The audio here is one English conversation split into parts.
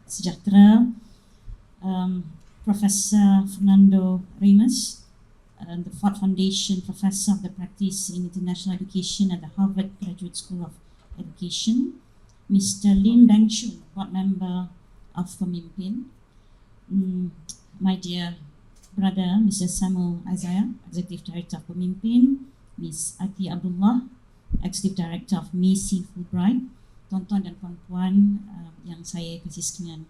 Sejahtera, Professor Fernando Remus, the Ford Foundation Professor of the Practice in International Education at the Harvard Graduate School of Education, Mr. Lim Beng Chun, Board Member of Pemimpin, my dear brother, Mr. Samuel Isaiah, Executive Director of Pemimpin, Ms. Ati Abdullah, Executive Director of Macy Fulbright, tuan-tuan dan puan-puan yang saya kasih sekalian.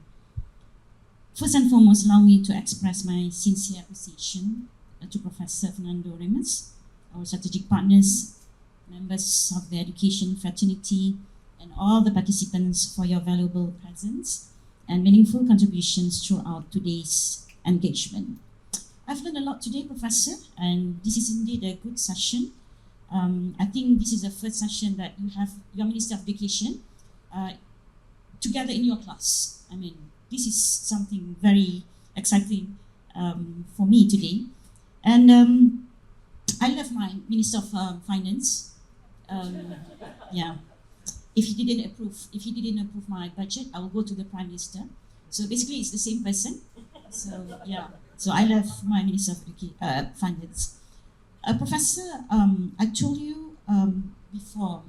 First and foremost, allow me to express my sincere appreciation to Professor Fernando Remus, our strategic partners, members of the education fraternity, and all the participants for your valuable presence and meaningful contributions throughout today's engagement. I've learned a lot today, Professor, and this is indeed a good session. I think this is the first session that you have your Minister of Education together in your class. I mean, this is something very exciting for me today. And I love my Minister of Finance. Yeah, if he didn't approve my budget, I will go to the Prime Minister. So basically, it's the same person. So yeah, so I love my Minister of Finance. Professor, I told you before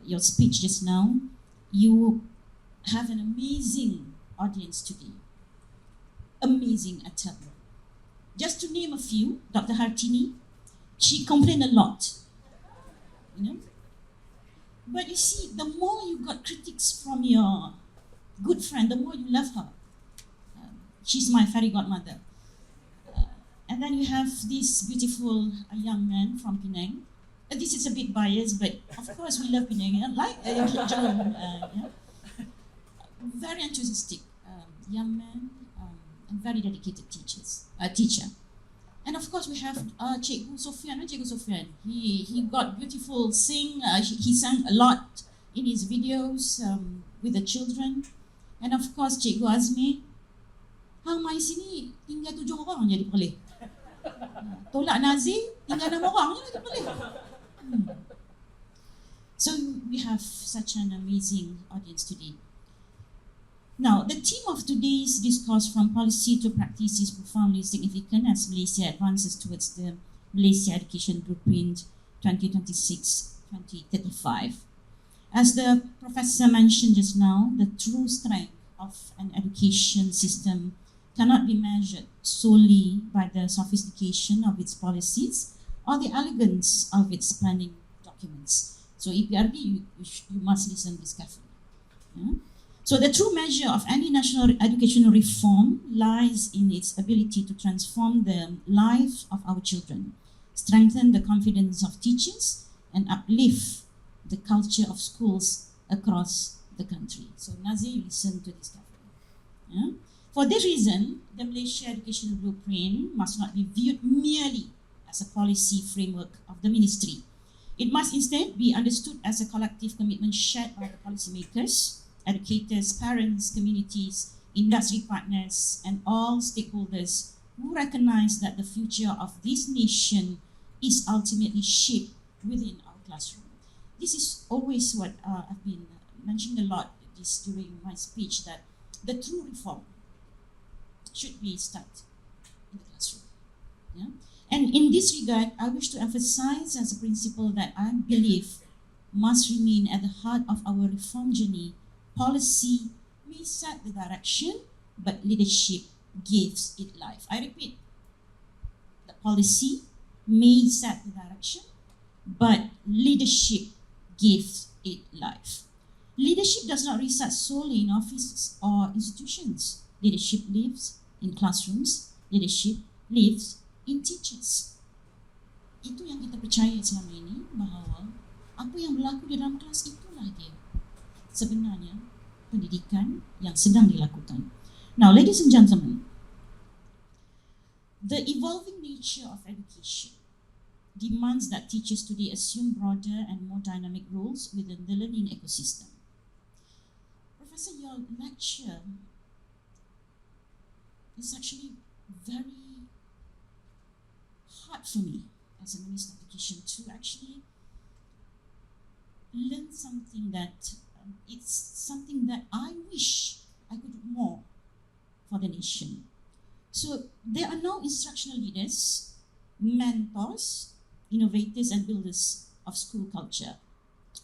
your speech just now, you have an amazing audience today. Amazing, I tell you. Just to name a few, Dr. Hartini, she complained a lot, you know. But you see, the more you got critics from your good friend, the more you love her. She's my fairy godmother. And then you have this beautiful young man from Penang. This is a bit biased, but of course we love Penang. Like Jerome, yeah. Very enthusiastic young man and very dedicated teacher. And of course we have Cikgu Sofian. Cikgu Sofian, he got beautiful sing. He sang a lot in his videos with the children. And of course Cikgu Azmi. Hang mai sini tinggal 7 orang je diperoleh. Tolak Nazir, tinggal 6 orang je diperoleh. So we have such an amazing audience today. Now, the theme of today's discourse, From Policy to Practice, is profoundly significant as Malaysia advances towards the Malaysia Education Blueprint 2026-2035. As the professor mentioned just now, the true strength of an education system cannot be measured solely by the sophistication of its policies or the elegance of its planning documents. So EPRB, you must listen to this carefully. Yeah? So the true measure of any national educational reform lies in its ability to transform the lives of our children, strengthen the confidence of teachers, and uplift the culture of schools across the country. So Nazir, you listen to this carefully. Yeah? For this reason, the Malaysia Education Blueprint must not be viewed merely as a policy framework of the ministry. It must instead be understood as a collective commitment shared by the policymakers, educators, parents, communities, industry partners, and all stakeholders who recognize that the future of this nation is ultimately shaped within our classroom. This is always what I've been mentioning a lot during my speech, that the true reform should be started in the classroom. Yeah? And in this regard, I wish to emphasize as a principle that I believe must remain at the heart of our reform journey. Policy may set the direction, but leadership gives it life. I repeat, the policy may set the direction, but leadership gives it life. Leadership does not reside solely in offices or institutions. Leadership lives in classrooms. Leadership lives in teachers. Itu yang kita percaya selama ini, bahawa apa yang berlaku di dalam kelas itulah dia sebenarnya pendidikan yang sedang dilakukan. Now, ladies and gentlemen, the evolving nature of education demands that teachers today assume broader and more dynamic roles within the learning ecosystem. Professor, your lecture is actually very hard for me as a Minister of Education to actually learn something that it's something that I wish I could do more for the nation. So there are now instructional leaders, mentors, innovators and builders of school culture.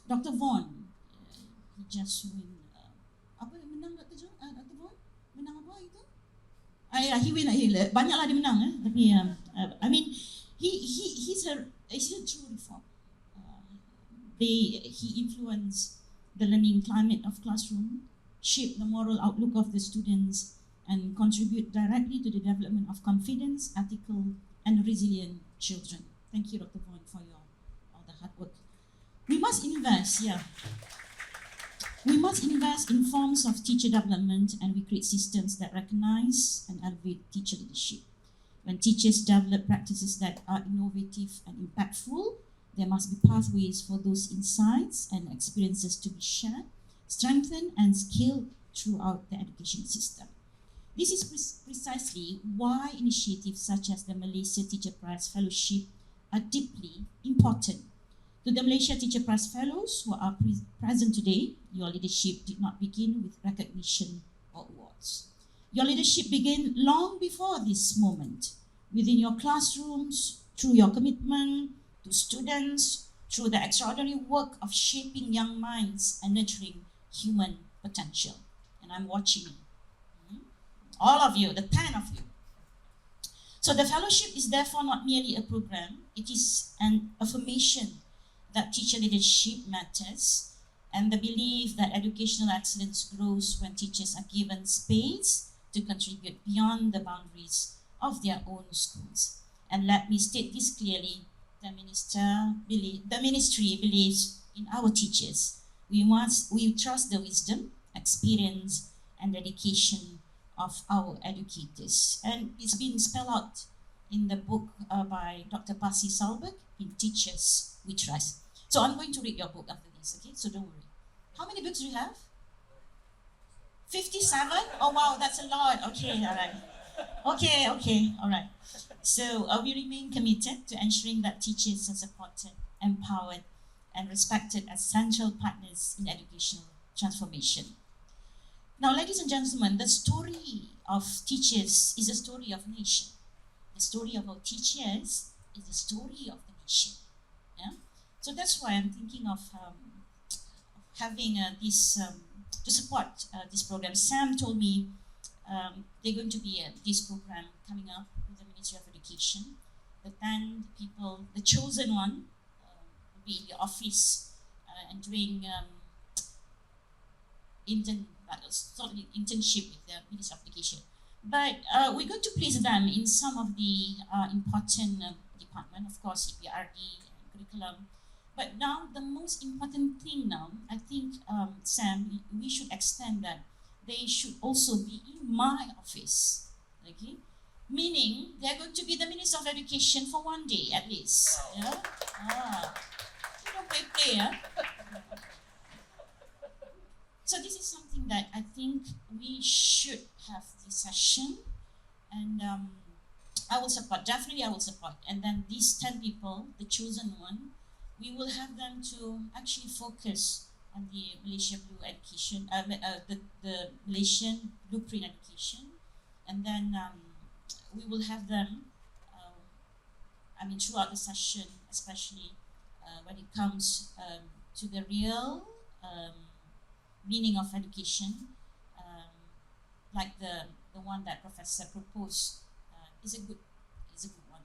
Dr. Vaughan, he just win, apa yang menang Dr. Vaughan? Menang apa itu? He win, banyaklah dia menang tapi I mean he's a true reform. He influenced the learning climate of classroom, shaped the moral outlook of the students, and contribute directly to the development of confidence, ethical, and resilient children. Thank you, Dr. Vaughan, for all the hard work. We must invest, We must invest in forms of teacher development, and we create systems that recognize and elevate teacher leadership. When teachers develop practices that are innovative and impactful, there must be pathways for those insights and experiences to be shared, strengthened, and scaled throughout the education system. This is precisely why initiatives such as the Malaysia Teacher Prize Fellowship are deeply important. To the Malaysia Teacher Prize Fellows who are present today, your leadership did not begin with recognition or awards. Your leadership began long before this moment, within your classrooms, through your commitment to students, through the extraordinary work of shaping young minds and nurturing human potential. And I'm watching you. All of you, the 10 of you. So the fellowship is therefore not merely a program, it is an affirmation that teacher leadership matters, and the belief that educational excellence grows when teachers are given space to contribute beyond the boundaries of their own schools. And let me state this clearly, the ministry believes in our teachers. We trust the wisdom, experience, and dedication of our educators. And it's been spelled out in the book by Dr. Pasi Salberg, in Teachers We Trust. So I'm going to read your book after this, okay? So don't worry. How many books do you have? 57? Oh wow, that's a lot. Okay, all right. Okay, all right. So we remain committed to ensuring that teachers are supported, empowered, and respected as central partners in educational transformation. Now, ladies and gentlemen, the story of teachers is a story of a nation. The story of our teachers is the story of the nation. Yeah? So that's why I'm thinking of having this to support this program. Sam told me they're going to be this program coming up with the Ministry of Education. The 10 people, the chosen one, will be in the office and doing internship with the Ministry of Education. But we're going to place them in some of the important department, of course, EPRD, curriculum. But now the most important thing now, I think, Sam, we should extend that. They should also be in my office, okay? Meaning they're going to be the Minister of Education for one day at least. Yeah? You don't play, yeah? So this is something that I think we should have this session, and I will support, definitely I will support. And then these 10 people, the chosen one, we will have them to actually focus on the Malaysia Blue education, the Malaysian blueprint education, and then we will have them, throughout the session, especially when it comes to the real meaning of education, like the one that Professor proposed is a good one.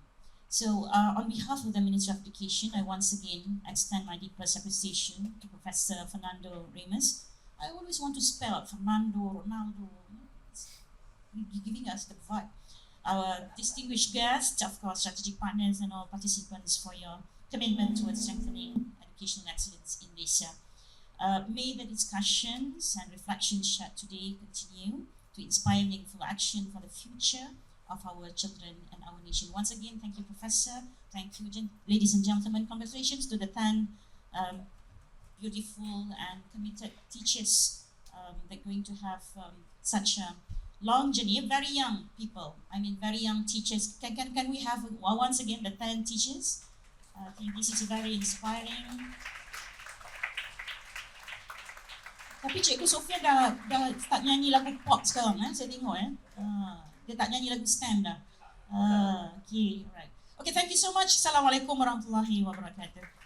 So on behalf of the Ministry of Education, I once again extend my deepest appreciation to Professor Fernando Ramos. I always want to spell out Fernando, Ronaldo, you're giving us the vibe. Our distinguished guests, of course, strategic partners and all participants for your commitment towards strengthening educational excellence in Malaysia. May the discussions and reflections shared today continue to inspire meaningful action for the future of our children and our nation. Once again, thank you, Professor. Thank you, ladies and gentlemen. Congratulations to the 10 beautiful and committed teachers that are going to have such a long journey. Very young people, very young teachers. Can we have once again the 10 teachers? I think this is very inspiring. Tapi Cikgu Sofia dah start nyanyi lagu pop sekarang saya tengok dia tak nyanyi lagu stem dah. Okay, alright. Okay, thank you so much. Assalamualaikum warahmatullahi wabarakatuh.